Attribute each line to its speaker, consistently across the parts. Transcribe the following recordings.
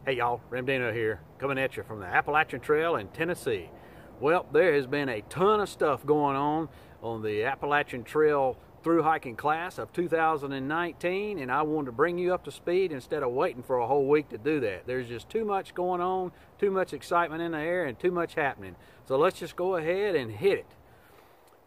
Speaker 1: Hey y'all, Ramdino here, coming at you from the Appalachian Trail in Tennessee. Well, there has been a ton of stuff going on the Appalachian Trail Thru Hiking class of 2019, and I wanted to bring you up to speed instead of waiting for a whole week to do that. There's just too much going on, too much excitement in the air, and too much happening. So let's just go ahead and hit it.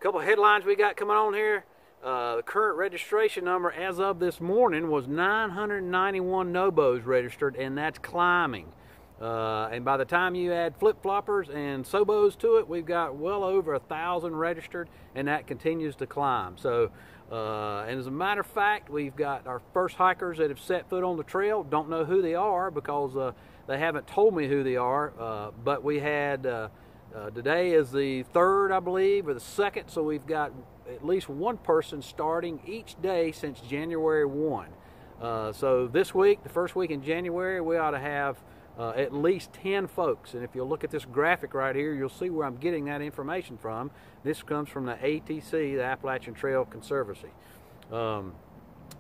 Speaker 1: A couple of headlines we got coming on here. The current registration number as of this morning was 991 NOBOs registered, and that's climbing. And by the time you add flip-floppers and SOBOs to it, we've got well over 1,000 registered, and that continues to climb. So, and as a matter of fact, we've got our first hikers that have set foot on the trail. Don't know who they are because they haven't told me who they are, but we had, today is the 3rd, I believe, or the 2nd, so we've got at least one person starting each day since January 1. So this week, the first week in January, we ought to have at least 10 folks. And if you look at this graphic right here, you'll see where I'm getting that information from. This comes from the ATC, the Appalachian Trail Conservancy. So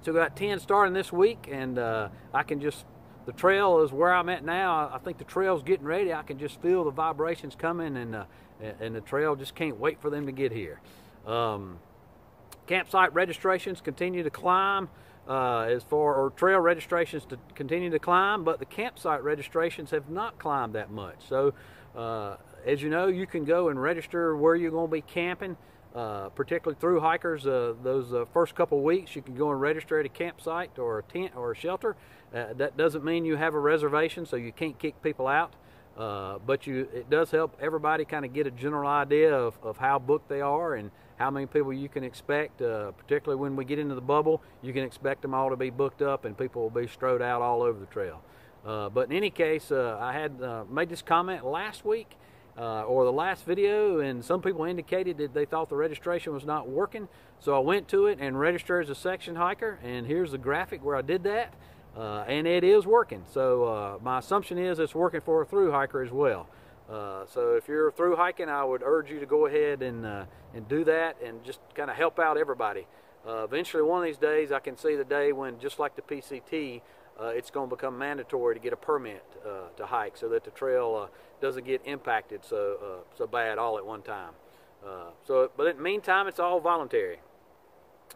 Speaker 1: we got 10 starting this week, and I can just, the trail is where I'm at now. I think the trail's getting ready. I can just feel the vibrations coming, and the trail just can't wait for them to get here. Campsite registrations continue to climb, trail registrations to continue to climb, but the campsite registrations have not climbed that much. So as you know, you can go and register where you're going to be camping, particularly Thru Hikers. Those first couple of weeks you can go and register at a campsite or a tent or a shelter. That doesn't mean you have a reservation, so you can't kick people out. But it does help everybody kind of get a general idea of how booked they are and how many people you can expect, particularly when we get into the bubble. You can expect them all to be booked up and people will be strode out all over the trail. But in any case, I had made this comment last week or the last video, and some people indicated that they thought the registration was not working. So I went to it and registered as a section hiker, and here's the graphic where I did that. And it is working. So my assumption is it's working for a thru hiker as well. So if you're thru hiking, I would urge you to go ahead and do that and just kind of help out everybody. Eventually, one of these days, I can see the day when, just like the PCT, it's going to become mandatory to get a permit to hike, so that the trail doesn't get impacted so bad all at one time. But in the meantime, it's all voluntary.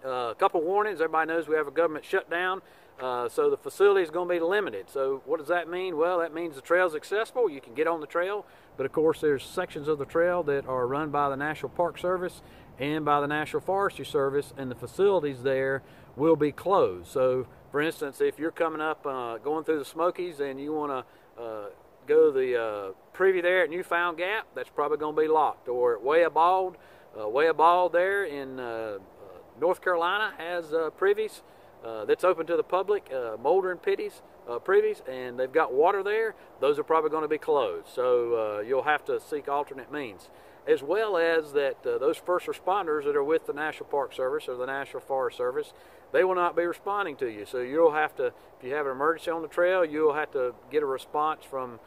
Speaker 1: A couple of warnings. Everybody knows we have a government shutdown. So the facility is going to be limited. So what does that mean? Well, that means the trail is accessible. You can get on the trail, but of course there's sections of the trail that are run by the National Park Service and by the National Forestry Service, and the facilities there will be closed. So for instance, if you're coming up going through the Smokies and you want to go to the privy there at Newfound Gap, that's probably going to be locked. Or at Way Bald there in North Carolina has privies that's open to the public, Molder and privies, and they've got water there. Those are probably going to be closed, so you'll have to seek alternate means. As well as that those first responders that are with the National Park Service or the National Forest Service, they will not be responding to you. So you'll have to, if you have an emergency on the trail, you'll have to get a response from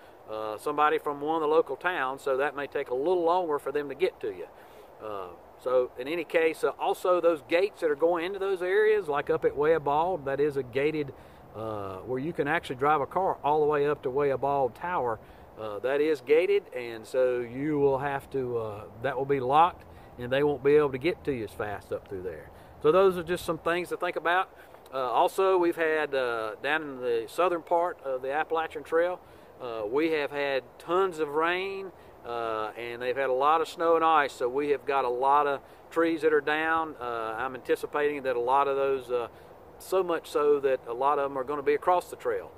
Speaker 1: somebody from one of the local towns, so that may take a little longer for them to get to you. So in any case, also those gates that are going into those areas, like up at Way Bald, that is a gated, where you can actually drive a car all the way up to Way Bald Tower. That is gated, and so you will have to, that will be locked, and they won't be able to get to you as fast up through there. So those are just some things to think about. Also, we've had, down in the southern part of the Appalachian Trail, we have had tons of rain, and they've had a lot of snow and ice, so we have got a lot of trees that are down. I'm anticipating that a lot of those, so much so that a lot of them are going to be across the trail.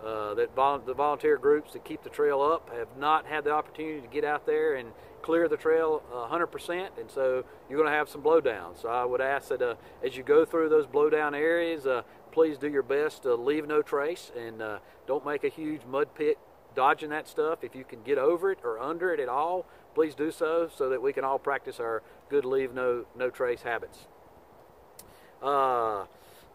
Speaker 1: The volunteer groups that keep the trail up have not had the opportunity to get out there and clear the trail 100%, and so you're going to have some blowdowns. So I would ask that as you go through those blowdown areas, please do your best to leave no trace, and don't make a huge mud pit dodging that stuff. If you can get over it or under it at all, please do so that we can all practice our good leave no trace habits. A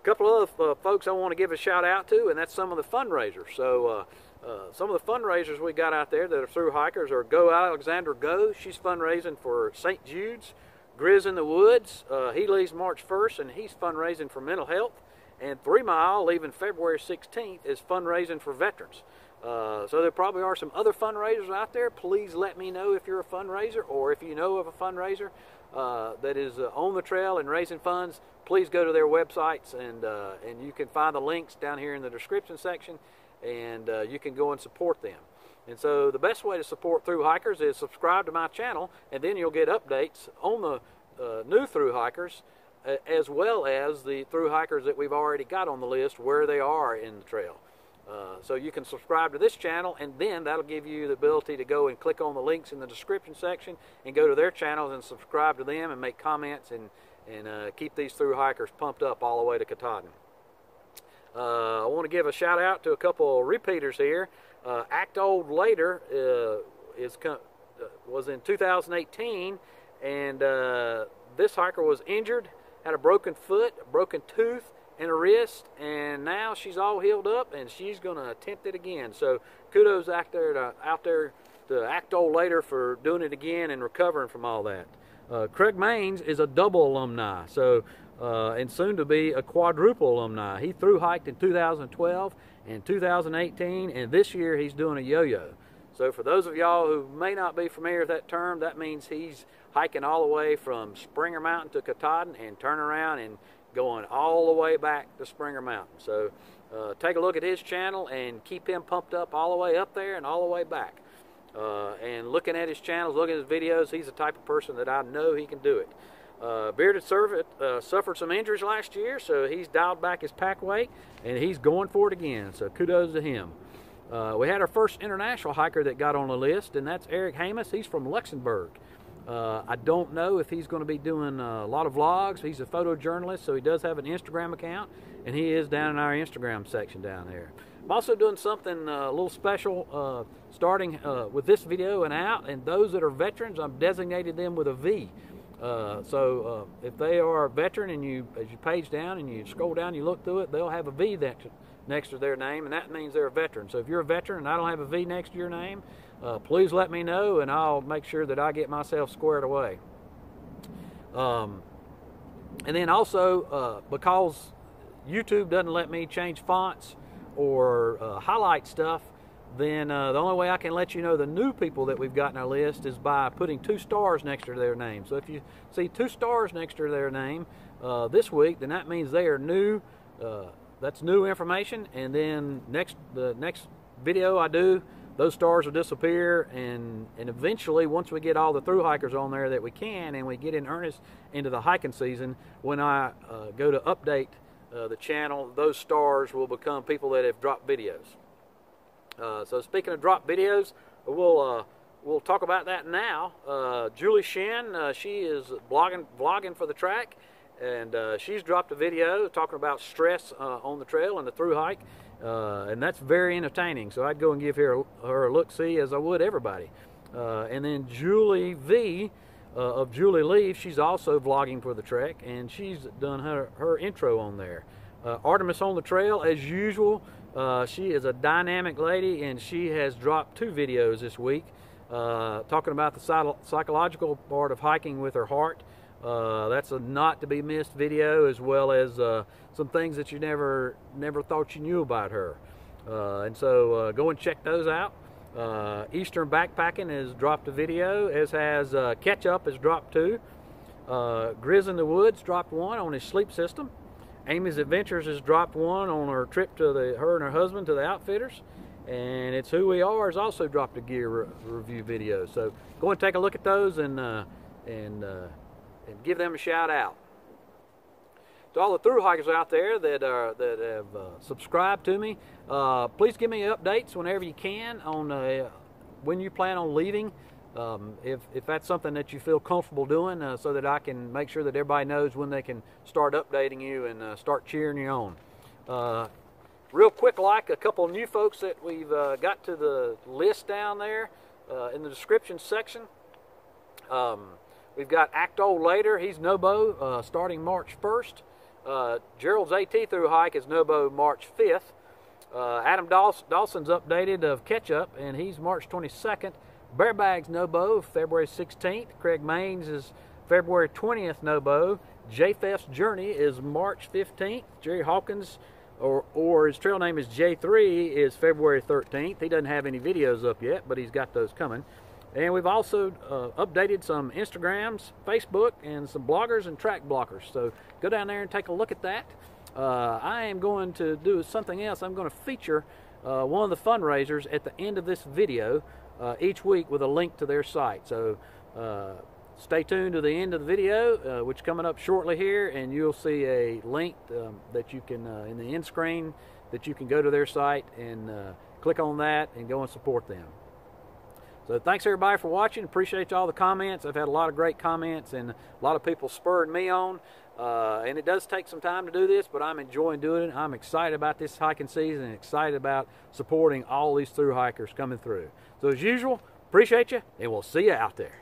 Speaker 1: couple of other folks I want to give a shout out to, and that's some of the fundraisers. So some of the fundraisers we got out there that are thru hikers are Go Alexandra Go. She's fundraising for St. Jude's. Grizz in the Woods, he leaves March 1st, and he's fundraising for mental health. And 3 Mile, leaving February 16th, is fundraising for veterans. So there probably are some other fundraisers out there. Please let me know if you're a fundraiser, or if you know of a fundraiser that is on the trail and raising funds. Please go to their websites, and you can find the links down here in the description section, and you can go and support them. And so the best way to support Thru Hikers is subscribe to my channel, and then you'll get updates on the new Thru Hikers, as well as the Thru Hikers that we've already got on the list, where they are in the trail. So you can subscribe to this channel, and then that'll give you the ability to go and click on the links in the description section and go to their channels and subscribe to them and make comments and keep these Thru Hikers pumped up all the way to Katahdin. I want to give a shout out to a couple repeaters here. Act Old Later was in 2018, and this hiker was injured, had a broken foot, a broken tooth, and a wrist, and now she's all healed up, and she's going to attempt it again. So kudos out there to Act Old Later for doing it again and recovering from all that. Craig Maines is a double alumni, so and soon to be a quadruple alumni. He thru hiked in 2012 and 2018, and this year he's doing a yo-yo. So for those of y'all who may not be familiar with that term, that means he's hiking all the way from Springer Mountain to Katahdin and turning around and going all the way back to Springer Mountain. So take a look at his channel and keep him pumped up all the way up there and all the way back. And looking at his channels, looking at his videos, he's the type of person that I know he can do it. Bearded Servant suffered some injuries last year, so he's dialed back his pack weight, and he's going for it again, so kudos to him. We had our first international hiker that got on the list, and that's Eric Hamas. He's from Luxembourg. I don't know if he's going to be doing a lot of vlogs. He's a photojournalist, so he does have an Instagram account, and he is down in our Instagram section down there. I'm also doing something a little special starting with this video and out, and those that are veterans, I've designated them with a V. So if they are a veteran, and as you page down and you scroll down, you look through it, they'll have a V next to their name, and that means they're a veteran. So if you're a veteran and I don't have a V next to your name, please let me know, and I'll make sure that I get myself squared away. And then also, because YouTube doesn't let me change fonts or highlight stuff, then the only way I can let you know the new people that we've got in our list is by putting 2 stars next to their name. So if you see 2 stars next to their name this week, then that means they are new. That's new information, and then the next video I do, those stars will disappear, and eventually, once we get all the Thru Hikers on there that we can, and we get in earnest into the hiking season, when I go to update the channel, those stars will become people that have dropped videos. So speaking of drop videos, we'll talk about that now. Julie Shen, she is vlogging for the track, and she's dropped a video talking about stress on the trail and the thru hike, and that's very entertaining. So I'd go and give her a look-see, as I would everybody. And then Julie V of Julie Leaf, she's also vlogging for the trek, and she's done her intro on there. Artemis on the Trail, as usual. She is a dynamic lady, and she has dropped 2 videos this week talking about the psychological part of hiking with her heart. That's a not to be missed video, as well as some things that you never thought you knew about her. And so go and check those out. Eastern Backpacking has dropped a video, as has Ketchup has dropped 2. Grizz in the Woods dropped 1 on his sleep system. Amy's Adventures has dropped 1 on her trip to her and her husband to the Outfitters, and It's Who We Are has also dropped a gear review video. So go and take a look at those and give them a shout out. To all the Thru Hikers out there that have subscribed to me, please give me updates whenever you can on when you plan on leaving. If that's something that you feel comfortable doing, so that I can make sure that everybody knows when they can start updating you and start cheering you on. Real quick, like a couple of new folks that we've got to the list down there in the description section. We've got Act Old Later, he's NOBO starting March 1st. Gerald's AT thru hike is NOBO March 5th. Adam Dawson's updated of Ketchup, and he's March 22nd. Barebag's NOBO February 16th. Craig Maines is February 20th NOBO. JFEF's journey is March 15th. Jerry Harkins, or his trail name is J3, is February 13th. He doesn't have any videos up yet, but he's got those coming. And we've also updated some Instagrams, Facebook, and some bloggers and track blockers. So go down there and take a look at that. I am going to do something else. I'm going to feature one of the fundraisers at the end of this video each week with a link to their site. So stay tuned to the end of the video, which is coming up shortly here, and you'll see a link that you can, in the end screen, that you can go to their site and click on that and go and support them. So thanks everybody for watching. Appreciate all the comments. I've had a lot of great comments and a lot of people spurred me on. And it does take some time to do this, but I'm enjoying doing it. I'm excited about this hiking season and excited about supporting all these thru hikers coming through. So as usual, appreciate you, and we'll see you out there.